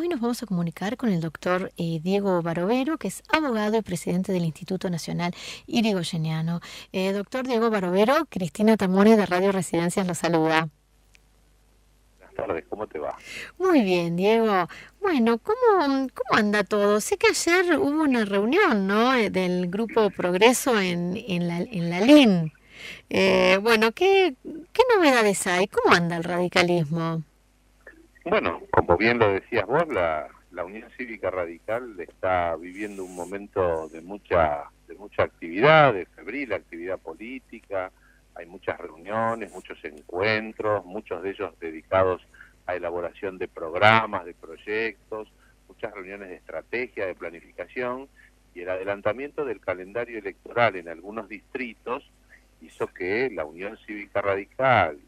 hoy nos vamos a comunicar con el doctor Diego Barovero, que es abogado y presidente del Instituto Nacional Irigoyeniano. Doctor Diego Barovero, Cristina Tamone de Radio Residencias lo saluda. Buenas tardes, ¿cómo te va? Muy bien, Diego. Bueno, ¿cómo anda todo? Sé que ayer hubo una reunión, ¿no? Del Grupo Progreso en la LIN. Bueno, ¿qué novedades hay? ¿Cómo anda el radicalismo? Bueno, como bien lo decías vos, la Unión Cívica Radical está viviendo un momento de mucha actividad, de febril actividad política. Hay muchas reuniones, muchos encuentros, muchos de ellos dedicados a elaboración de programas, de proyectos, muchas reuniones de estrategia, de planificación, y el adelantamiento del calendario electoral en algunos distritos hizo que la Unión Cívica Radical,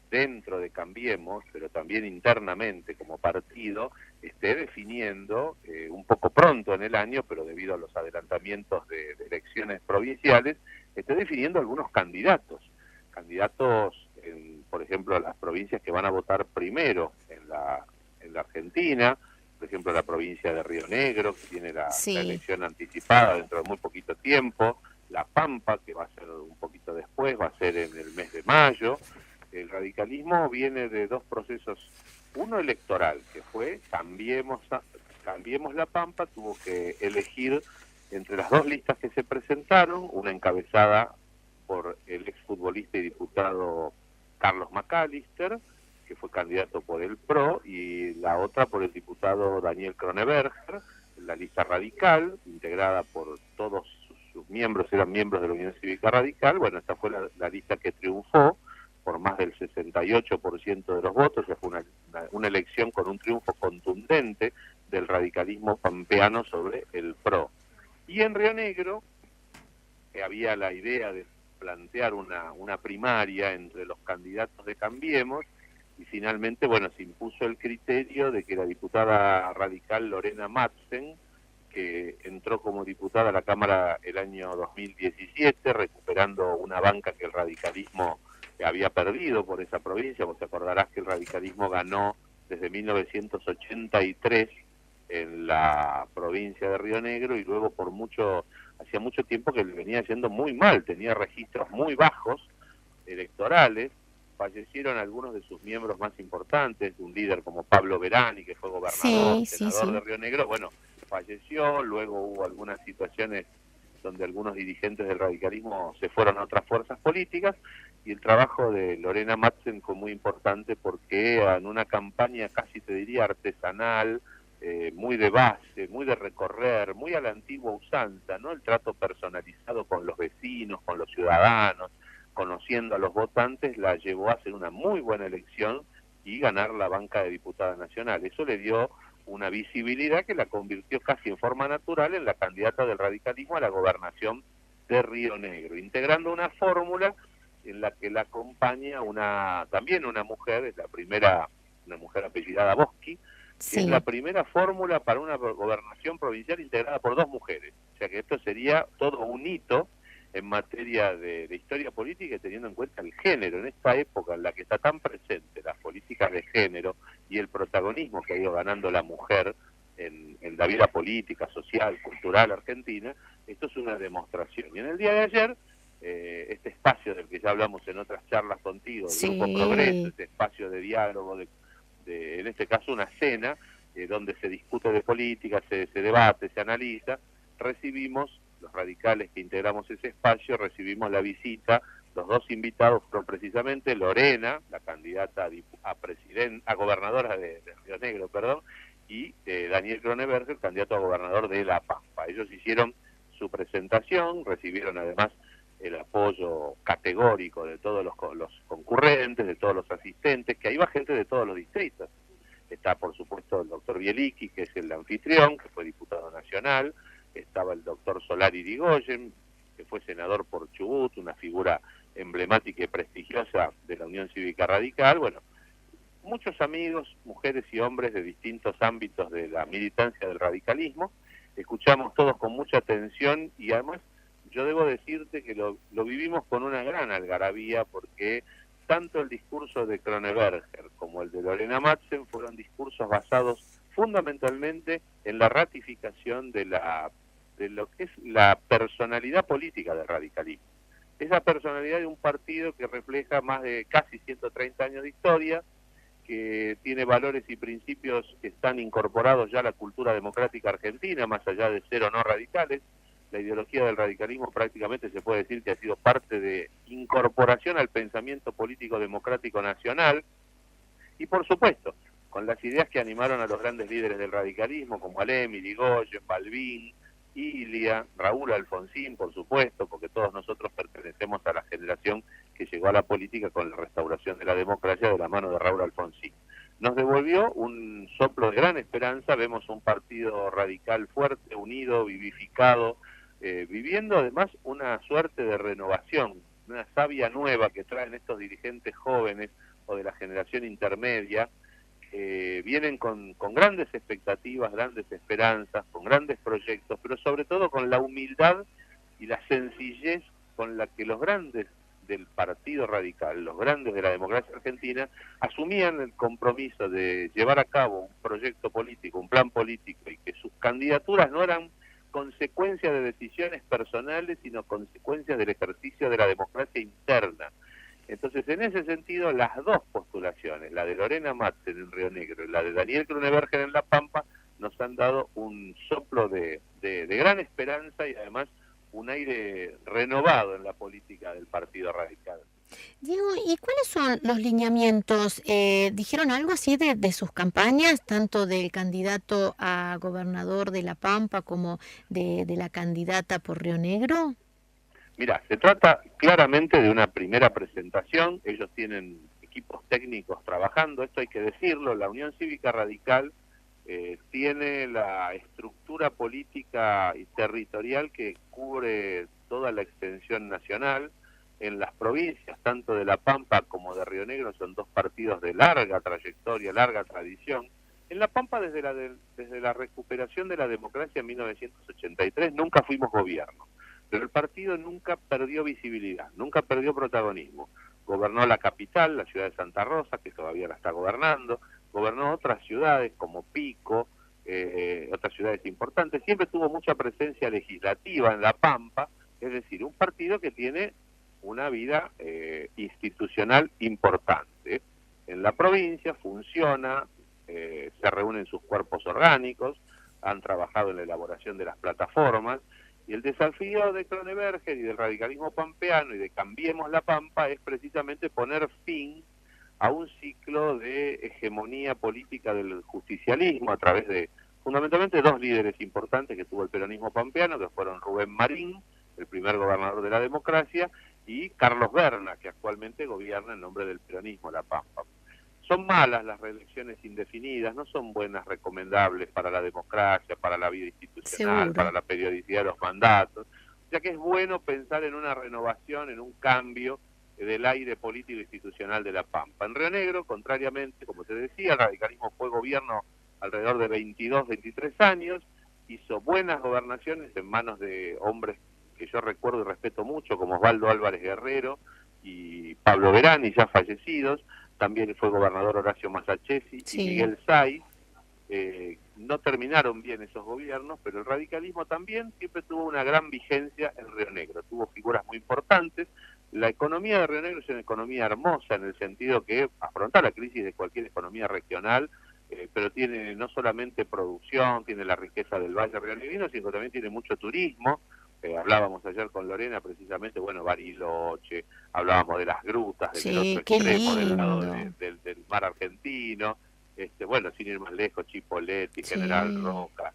dentro de Cambiemos, pero también internamente como partido, esté definiendo un poco pronto en el año, pero debido a los adelantamientos de elecciones provinciales, esté definiendo algunos candidatos por ejemplo, las provincias que van a votar primero en la Argentina, por ejemplo, la provincia de Río Negro, que tiene la Sí. elección anticipada dentro de muy poquito tiempo, La Pampa, que va a ser un poquito después, va a ser en el mes de mayo. El radicalismo viene de dos procesos, uno electoral, que fue Cambiemos La Pampa, tuvo que elegir entre las dos listas que se presentaron, una encabezada por el exfutbolista y diputado Carlos McAllister, que fue candidato por el PRO, y la otra por el diputado Daniel Kroneberger, la lista radical, integrada por todos sus miembros, eran miembros de la Unión Cívica Radical. Bueno, esta fue la lista que triunfó por más del 68% de los votos. Ya fue una elección con un triunfo contundente del radicalismo pampeano sobre el PRO. Y en Río Negro había la idea de plantear una primaria entre los candidatos de Cambiemos, y finalmente, bueno, se impuso el criterio de que la diputada radical Lorena Madsen, que entró como diputada a la Cámara el año 2017, recuperando una banca que el radicalismo había perdido por esa provincia. Vos te acordarás que el radicalismo ganó desde 1983 en la provincia de Río Negro, y luego hacía mucho tiempo que le venía yendo muy mal, tenía registros muy bajos electorales. Fallecieron algunos de sus miembros más importantes, un líder como Pablo Verani, que fue gobernador, Sí, sí, senador de sí. Río Negro. Bueno, falleció. Luego hubo algunas situaciones donde algunos dirigentes del radicalismo se fueron a otras fuerzas políticas, y el trabajo de Lorena Madsen fue muy importante porque en una campaña casi te diría artesanal, muy de base, muy de recorrer, muy a la antigua usanza, ¿no? El trato personalizado con los vecinos, con los ciudadanos, conociendo a los votantes, la llevó a hacer una muy buena elección y ganar la banca de diputada nacional. Eso le dio una visibilidad que la convirtió casi en forma natural en la candidata del radicalismo a la gobernación de Río Negro, integrando una fórmula en la que la acompaña también una mujer, es la primera, una mujer apellidada Boschi, que es la Sí. primera fórmula para una gobernación provincial integrada por dos mujeres. O sea que esto sería todo un hito en materia de historia política, teniendo en cuenta el género, en esta época en la que está tan presente las políticas de género y el protagonismo que ha ido ganando la mujer en la vida política, social, cultural argentina. Esto es una demostración. Y en el día de ayer, este espacio del que ya hablamos en otras charlas contigo, el Grupo Progreso, Sí. este espacio de diálogo, en este caso una cena, donde se discute de política, se debate, se analiza, recibimos, los radicales que integramos ese espacio, recibimos la visita. Los dos invitados fueron precisamente Lorena, la candidata a gobernadora de Río Negro, y Daniel Kroneberger, candidato a gobernador de La Pampa. Ellos hicieron su presentación, recibieron además el apoyo categórico de todos los concurrentes, de todos los asistentes, que ahí va gente de todos los distritos. Está, por supuesto, el doctor Bielicki, que es el anfitrión, que fue diputado nacional. Estaba el doctor Solari Irigoyen, que fue senador por Chubut, una figura emblemática y prestigiosa de la Unión Cívica Radical. Bueno, muchos amigos, mujeres y hombres de distintos ámbitos de la militancia del radicalismo. Escuchamos todos con mucha atención, y además yo debo decirte que lo vivimos con una gran algarabía, porque tanto el discurso de Kroneberger como el de Lorena Madsen fueron discursos basados fundamentalmente en la ratificación de lo que es la personalidad política del radicalismo. Esa personalidad de un partido que refleja más de casi 130 años de historia, que tiene valores y principios que están incorporados ya a la cultura democrática argentina, más allá de ser o no radicales. La ideología del radicalismo prácticamente se puede decir que ha sido parte de incorporación al pensamiento político democrático nacional, y por supuesto, con las ideas que animaron a los grandes líderes del radicalismo, como Alem, Irigoyen, Balbín, Ilia, Raúl Alfonsín, por supuesto, porque todos nosotros pertenecemos a la generación que llegó a la política con la restauración de la democracia de la mano de Raúl Alfonsín. Nos devolvió un soplo de gran esperanza, vemos un partido radical fuerte, unido, vivificado, viviendo además una suerte de renovación, una savia nueva que traen estos dirigentes jóvenes o de la generación intermedia, vienen con grandes expectativas, grandes esperanzas, con grandes proyectos, pero sobre todo con la humildad y la sencillez con la que los grandes del Partido Radical, los grandes de la democracia argentina, asumían el compromiso de llevar a cabo un proyecto político, un plan político, y que sus candidaturas no eran consecuencia de decisiones personales, sino consecuencias del ejercicio de la democracia interna. Entonces, en ese sentido, las dos postulaciones, la de Lorena Matzen en Río Negro y la de Daniel Kroneberger en La Pampa, nos han dado un soplo de gran esperanza y además un aire renovado en la política del Partido Radical. Diego, ¿y cuáles son los lineamientos? ¿Dijeron algo así de sus campañas, tanto del candidato a gobernador de La Pampa como de la candidata por Río Negro? Mira, se trata claramente de una primera presentación, ellos tienen equipos técnicos trabajando, esto hay que decirlo, la Unión Cívica Radical tiene la estructura política y territorial que cubre toda la extensión nacional. En las provincias, tanto de La Pampa como de Río Negro, son dos partidos de larga trayectoria, larga tradición. En La Pampa, desde la recuperación de la democracia en 1983, nunca fuimos gobierno. Pero el partido nunca perdió visibilidad, nunca perdió protagonismo. Gobernó la capital, la ciudad de Santa Rosa, que todavía la está gobernando, gobernó otras ciudades como Pico, otras ciudades importantes, siempre tuvo mucha presencia legislativa en La Pampa, es decir, un partido que tiene una vida institucional importante. En la provincia funciona, se reúnen sus cuerpos orgánicos, han trabajado en la elaboración de las plataformas, y el desafío de Kroneberger y del radicalismo pampeano y de Cambiemos La Pampa es precisamente poner fin a un ciclo de hegemonía política del justicialismo a través de fundamentalmente dos líderes importantes que tuvo el peronismo pampeano, que fueron Rubén Marín, el primer gobernador de la democracia, y Carlos Berna, que actualmente gobierna en nombre del peronismo La Pampa. Son malas las reelecciones indefinidas, no son buenas, recomendables para la democracia, para la vida institucional, Seguro. para la periodicidad de los mandatos, ya que es bueno pensar en una renovación, en un cambio del aire político institucional de La Pampa. En Río Negro, contrariamente, como te decía, el radicalismo fue gobierno alrededor de 22, 23 años, hizo buenas gobernaciones en manos de hombres que yo recuerdo y respeto mucho, como Osvaldo Álvarez Guerrero y Pablo Verani, ya fallecidos. También fue gobernador Horacio Masachesi y Miguel Say. No terminaron bien esos gobiernos, pero el radicalismo también siempre tuvo una gran vigencia en Río Negro, tuvo figuras muy importantes. La economía de Río Negro es una economía hermosa en el sentido que afronta la crisis de cualquier economía regional, pero tiene no solamente producción, tiene la riqueza del Valle Rionegrino, sino que también tiene mucho turismo. Hablábamos ayer con Lorena precisamente, bueno, Bariloche, hablábamos de las grutas del otro extremo, del lado del mar argentino, bueno, sin ir más lejos, Chipoleti, General Roca,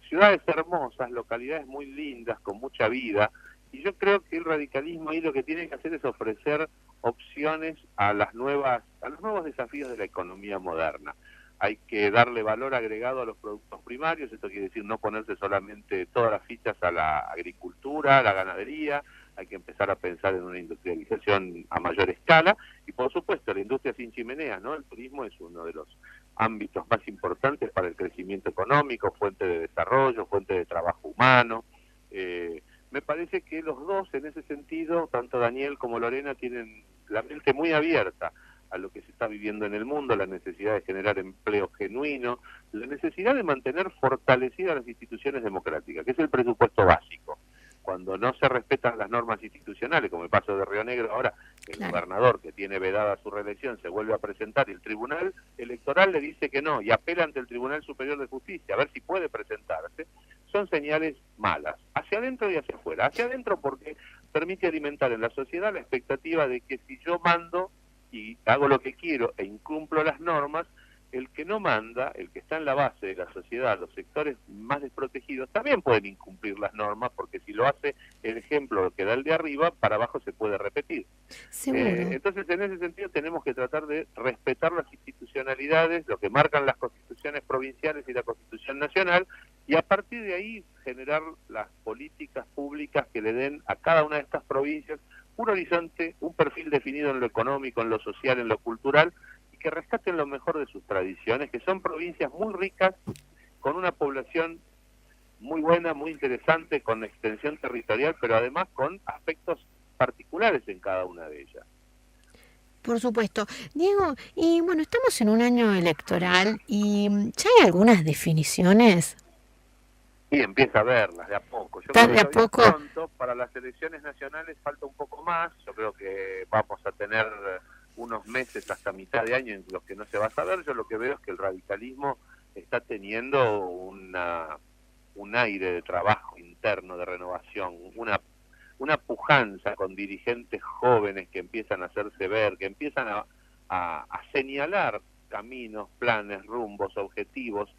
ciudades hermosas, localidades muy lindas, con mucha vida, y yo creo que el radicalismo ahí lo que tiene que hacer es ofrecer opciones a los nuevos desafíos de la economía moderna. Hay que darle valor agregado a los productos primarios, esto quiere decir no ponerse solamente todas las fichas a la agricultura, a la ganadería, hay que empezar a pensar en una industrialización a mayor escala, y por supuesto la industria sin chimeneas, ¿no? El turismo es uno de los ámbitos más importantes para el crecimiento económico, fuente de desarrollo, fuente de trabajo humano. Me parece que los dos en ese sentido, tanto Daniel como Lorena, tienen la mente muy abierta a lo que se está está viviendo en el mundo, la necesidad de generar empleo genuino, la necesidad de mantener fortalecidas las instituciones democráticas, que es el presupuesto básico. Cuando no se respetan las normas institucionales, como el caso de Río Negro, ahora el gobernador que tiene vedada su reelección se vuelve a presentar y el Tribunal Electoral le dice que no y apela ante el Tribunal Superior de Justicia a ver si puede presentarse, son señales malas, hacia adentro y hacia afuera. Hacia adentro porque permite alimentar en la sociedad la expectativa de que si yo mando y hago lo que quiero e incumplo las normas, el que no manda, el que está en la base de la sociedad, los sectores más desprotegidos, también pueden incumplir las normas, porque si lo hace el ejemplo que da el de arriba, para abajo se puede repetir. Entonces, en ese sentido, tenemos que tratar de respetar las institucionalidades, lo que marcan las constituciones provinciales y la Constitución Nacional, y a partir de ahí generar las políticas públicas que le den a cada una de estas provincias un horizonte, un perfil definido en lo económico, en lo social, en lo cultural, que rescaten lo mejor de sus tradiciones, que son provincias muy ricas, con una población muy buena, muy interesante, con extensión territorial, pero además con aspectos particulares en cada una de ellas. Por supuesto. Diego, y bueno, estamos en un año electoral y ¿ya hay algunas definiciones? Y empieza a verlas de a poco. Yo ¿Está creo de a que todavía poco? pronto, para las elecciones nacionales falta un poco más. Yo creo que vamos a tener unos meses hasta mitad de año en los que no se va a saber. Yo lo que veo es que el radicalismo está teniendo un aire de trabajo interno, de renovación, una pujanza con dirigentes jóvenes que empiezan a hacerse ver, que empiezan a señalar caminos, planes, rumbos, objetivos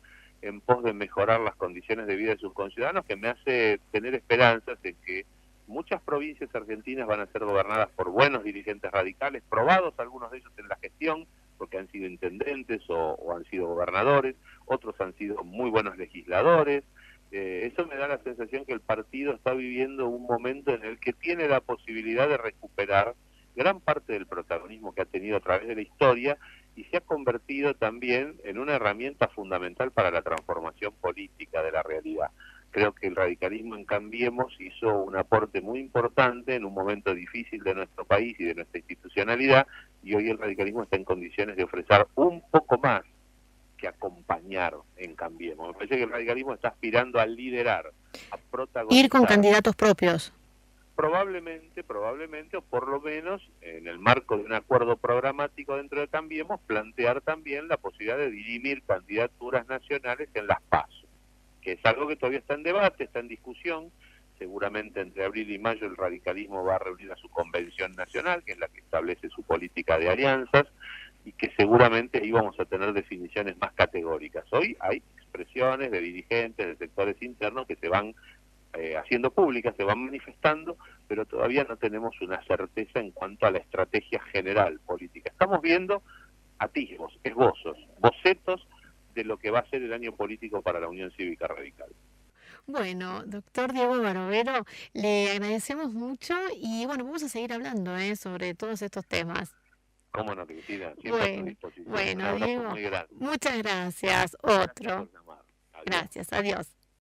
en pos de mejorar las condiciones de vida de sus conciudadanos, que me hace tener esperanzas en que muchas provincias argentinas van a ser gobernadas por buenos dirigentes radicales, probados algunos de ellos en la gestión, porque han sido intendentes o han sido gobernadores, otros han sido muy buenos legisladores. Eso me da la sensación que el partido está viviendo un momento en el que tiene la posibilidad de recuperar gran parte del protagonismo que ha tenido a través de la historia y se ha convertido también en una herramienta fundamental para la transformación política de la realidad. Creo que el radicalismo en Cambiemos hizo un aporte muy importante en un momento difícil de nuestro país y de nuestra institucionalidad, y hoy el radicalismo está en condiciones de ofrecer un poco más que acompañar en Cambiemos. Me parece que el radicalismo está aspirando a liderar, a protagonizar. Ir con candidatos propios. Probablemente, o por lo menos en el marco de un acuerdo programático dentro de Cambiemos, plantear también la posibilidad de dirimir candidaturas nacionales en las PASO, que es algo que todavía está en debate, está en discusión. Seguramente entre abril y mayo el radicalismo va a reunir a su convención nacional, que es la que establece su política de alianzas, y que seguramente ahí vamos a tener definiciones más categóricas. Hoy hay expresiones de dirigentes, de sectores internos que se van haciendo públicas, se van manifestando, pero todavía no tenemos una certeza en cuanto a la estrategia general política. Estamos viendo atisbos, esbozos, bocetos de lo que va a ser el año político para la Unión Cívica Radical. Bueno, doctor Diego Barovero, le agradecemos mucho y bueno, vamos a seguir hablando sobre todos estos temas. Cómo no, Cristina, siempre a tu disposición. Bueno, Un abrazo Diego, muy grande. muchas gracias. Otro. Gracias. Gracias, adiós.